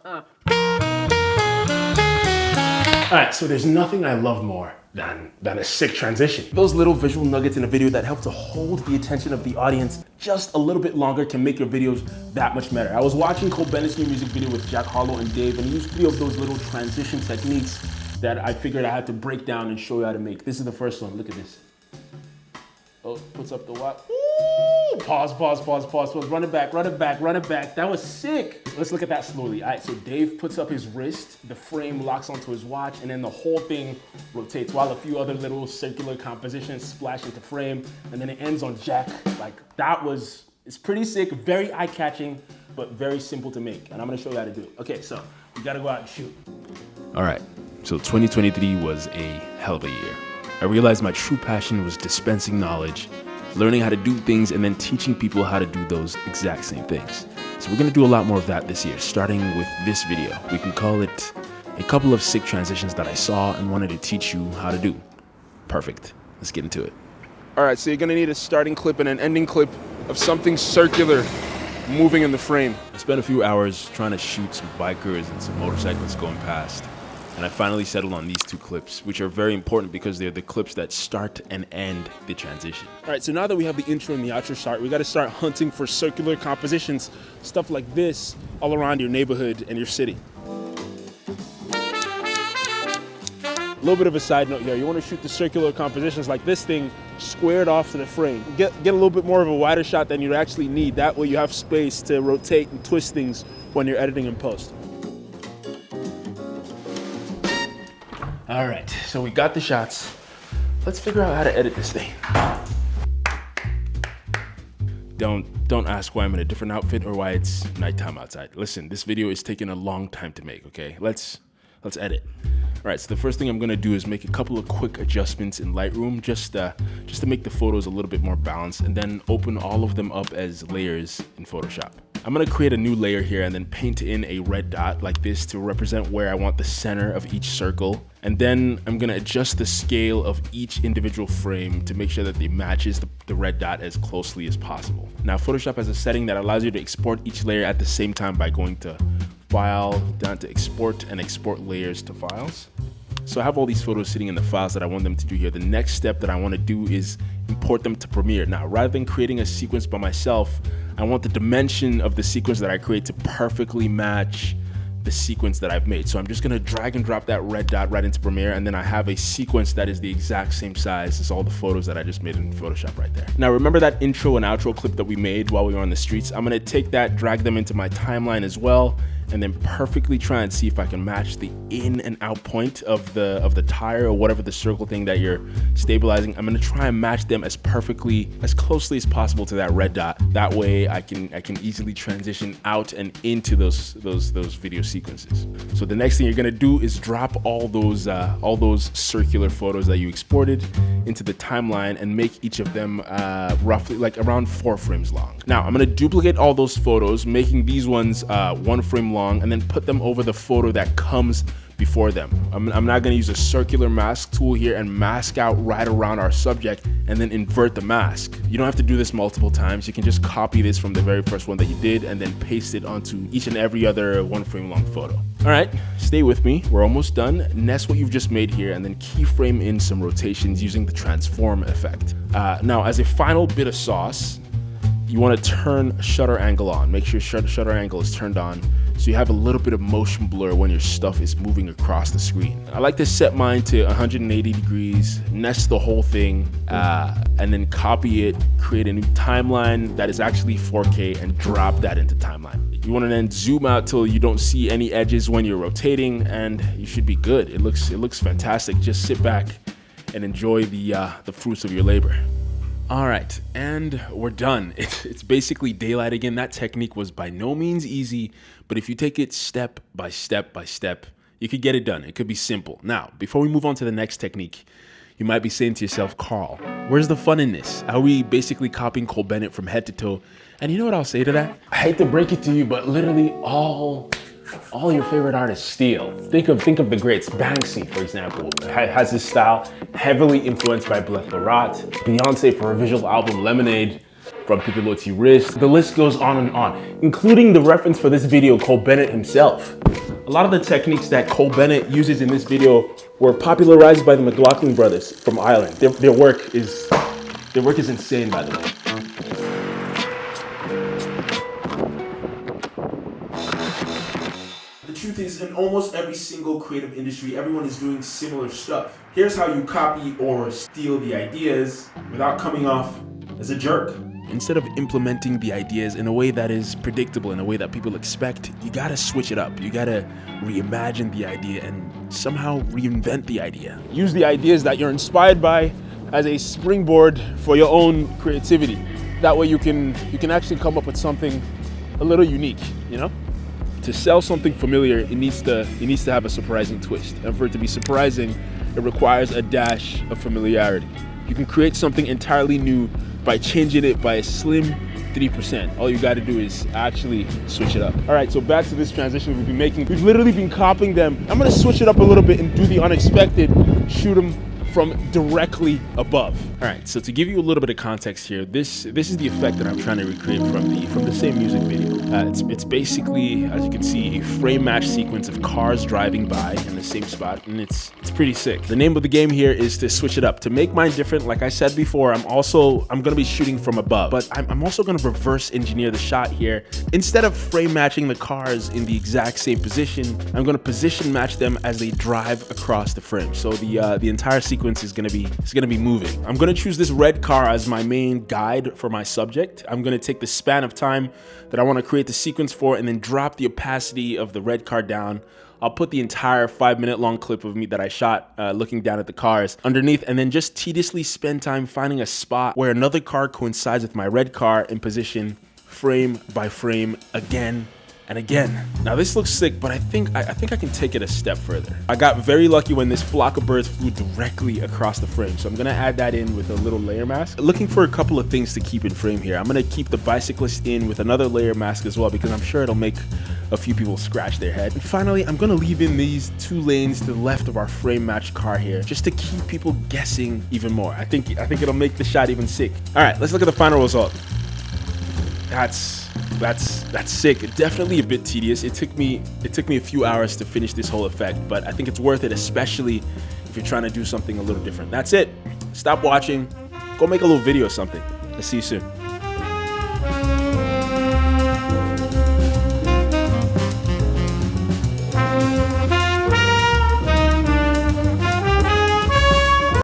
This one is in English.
Alright, so there's nothing I love more than a sick transition. Those little visual nuggets in a video that help to hold the attention of the audience just a little bit longer can make your videos that much better. I was watching Cole Bennett's new music video with Jack Harlow and Dave, and he used 3 of those little transition techniques that I figured I had to break down and show you how to make. This is the first one, look at this. Oh, puts up the what? Ooh, pause, run it back. That was sick. Let's look at that slowly. All right, so Dave puts up his wrist, the frame locks onto his watch, and then the whole thing rotates while a few other little circular compositions splash into frame, and then it ends on Jack. Like, it's pretty sick, very eye-catching, but very simple to make, and I'm gonna show you how to do it. Okay, so we gotta go out and shoot. All right, so 2023 was a hell of a year. I realized my true passion was dispensing knowledge, learning how to do things, and then teaching people how to do those exact same things. So we're gonna do a lot more of that this year, starting with this video. We can call it a couple of sick transitions that I saw and wanted to teach you how to do. Perfect, let's get into it. All right, so you're gonna need a starting clip and an ending clip of something circular moving in the frame. I spent a few hours trying to shoot some bikers and some motorcyclists going past. And I finally settled on these 2 clips, which are very important because they're the clips that start and end the transition. All right, so now that we have the intro and the outro shot, we gotta start hunting for circular compositions, stuff like this, all around your neighborhood and your city. A little bit of a side note here, you wanna shoot the circular compositions like this thing squared off to the frame. Get a little bit more of a wider shot than you actually need. That way you have space to rotate and twist things when you're editing in post. All right, so we got the shots. Let's figure out how to edit this thing. Don't ask why I'm in a different outfit or why it's nighttime outside. Listen, this video is taking a long time to make, okay? Let's edit. All right, so the first thing I'm gonna do is make a couple of quick adjustments in Lightroom just to make the photos a little bit more balanced, and then open all of them up as layers in Photoshop. I'm gonna create a new layer here and then paint in a red dot like this to represent where I want the center of each circle. And then I'm gonna adjust the scale of each individual frame to make sure that it matches the red dot as closely as possible. Now, Photoshop has a setting that allows you to export each layer at the same time by going to File, down to Export, and export layers to files. So I have all these photos sitting in the files that I want them to do here. The next step that I want to do is import them to Premiere. Now, rather than creating a sequence by myself, I want the dimension of the sequence that I create to perfectly match the sequence that I've made. So I'm just gonna drag and drop that red dot right into Premiere, and then I have a sequence that is the exact same size as all the photos that I just made in Photoshop right there. Now, remember that intro and outro clip that we made while we were on the streets? I'm gonna take that, drag them into my timeline as well, and then perfectly try and see if I can match the in and out point of the tire or whatever the circle thing that you're stabilizing. I'm gonna try and match them as perfectly, as closely as possible to that red dot. That way I can easily transition out and into those video sequences. So the next thing you're gonna do is drop all those circular photos that you exported into the timeline and make each of them roughly like around 4 frames long. Now I'm gonna duplicate all those photos, making these ones 1 frame long, and then put them over the photo that comes before them. I'm not gonna use a circular mask tool here and mask out right around our subject and then invert the mask. You don't have to do this multiple times. You can just copy this from the very first one that you did and then paste it onto each and every other 1 frame long photo. All right, stay with me. We're almost done. Nest what you've just made here and then keyframe in some rotations using the transform effect. Now, as a final bit of sauce, you want to turn shutter angle on. Make sure shutter angle is turned on so you have a little bit of motion blur when your stuff is moving across the screen. I like to set mine to 180 degrees, nest the whole thing, and then copy it, create a new timeline that is actually 4K and drop that into timeline. You want to then zoom out till you don't see any edges when you're rotating, and you should be good. It looks fantastic. Just sit back and enjoy the fruits of your labor. All right, and we're done. It's basically daylight again. That technique was by no means easy, but if you take it step by step by step, you could get it done. It could be simple. Now, before we move on to the next technique, you might be saying to yourself, Carl, where's the fun in this? Are we basically copying Cole Bennett from head to toe? And you know what I'll say to that? I hate to break it to you, but literally all your favorite artists steal. Think of the greats. Banksy, for example, has this style heavily influenced by Black Barat. Beyonce for her visual album Lemonade from pipilotti wrist. The list goes on and on, including the reference for this video, Cole Bennett himself. A lot of the techniques that Cole Bennett uses in this video were popularized by the McLaughlin brothers from Ireland. Their work is insane, by the way. The truth is, in almost every single creative industry, everyone is doing similar stuff. Here's how you copy or steal the ideas without coming off as a jerk. Instead of implementing the ideas in a way that is predictable, in a way that people expect, you gotta switch it up. You gotta reimagine the idea and somehow reinvent the idea. Use the ideas that you're inspired by as a springboard for your own creativity. That way you can actually come up with something a little unique, you know? To sell something familiar, it needs to have a surprising twist. And for it to be surprising, it requires a dash of familiarity. You can create something entirely new by changing it by a slim 3%. All you gotta do is actually switch it up. All right, so back to this transition we've been making. We've literally been copying them. I'm gonna switch it up a little bit and do the unexpected, shoot them from directly above. All right, so to give you a little bit of context here, this is the effect that I'm trying to recreate from the same music video. It's basically, as you can see, a frame match sequence of cars driving by in the same spot, and it's pretty sick. The name of the game here is to switch it up. To make mine different, like I said before, I'm gonna be shooting from above, but I'm also gonna reverse engineer the shot here. Instead of frame matching the cars in the exact same position, I'm gonna position match them as they drive across the frame. So the entire sequence is gonna be moving. I'm gonna choose this red car as my main guide for my subject. I'm gonna take the span of time that I wanna create the sequence for and then drop the opacity of the red car down. I'll put the entire 5-minute long clip of me that I shot looking down at the cars underneath, and then just tediously spend time finding a spot where another car coincides with my red car in position, frame by frame, again and again. Now this looks sick, but I think I can take it a step further. I got very lucky when this flock of birds flew directly across the frame, so I'm gonna add that in with a little layer mask. Looking for a couple of things to keep in frame here. I'm gonna keep the bicyclist in with another layer mask as well, because I'm sure it'll make a few people scratch their head. And finally, I'm gonna leave in these 2 lanes to the left of our frame match car here, just to keep people guessing even more. I think it'll make the shot even sick. All right, let's look at the final result. That's sick. Definitely a bit tedious. It took me a few hours to finish this whole effect, but I think it's worth it, especially if you're trying to do something a little different. That's it. Stop watching. Go make a little video or something. I'll see you soon.